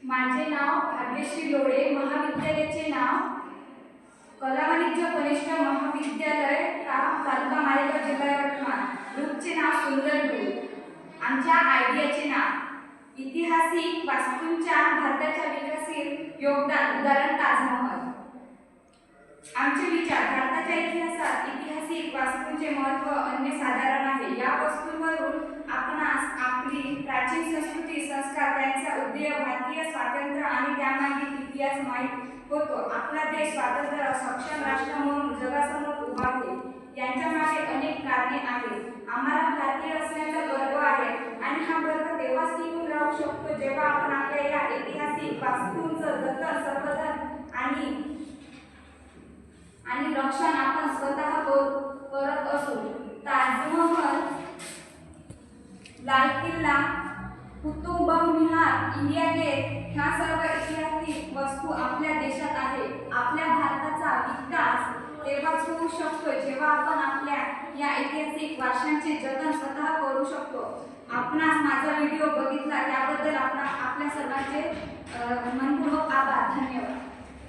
माझे नाव भाग्यश्री लोळे, महाविद्यालयाचे नाव कला वाणिज्य कनिष्ठ महाविद्यालय तालुका मालेगाव जिल्हा यवतमाळ। ग्रुपचे नाव सुंदर ग्रुप। आमच्या आयडियाचे नाव ऐतिहासिक वास्तूंच्या भारताच्या विकासात योगदान, उदाहरण ताजमहल। आमचे विचार, भारताच्या इतिहासात ऐतिहासिक वास्तूंचे महत्त्व अनन्यसाधारण आहे। या वस्तूंवरून आपणास आपली प्राचीन संस्कृती, संस्कार, त्यांचा उदय, भारतीय स्वातंत्र्य आणि त्यामागील इतिहास माहीत होतो। आपला देश स्वातंत्र्य सक्षम राष्ट्र म्हणून जगासमोर उभा आहे, यांच्या मागे अनेक कारणे आहेत। आम्हाला भारतीय असण्याचा गर्व आहे आणि हा गर्व तेव्हाच टिकून राहू शकतो जेव्हा आपण आपल्या या ऐतिहासिक वास्तूंचं जतन, संवर्धन आणि रक्षण आपण स्वतः करत असू। ताजमहल, लाल किल्ला, कुतुब मिनार, इंडिया गेट ह्या सर्व ऐतिहासिक वस्तू आपल्या देशात आहेत। आपल्या भारताचा विकास तेव्हाच होऊ शकतो जेव्हा आपण आपल्या या ऐतिहासिक वारशांचे जतन स्वतः करू शकतो। आपणास माझा व्हिडिओ बघितला त्याबद्दल आपल्या सर्वांचे मनपूर्वक आभार। धन्यवाद।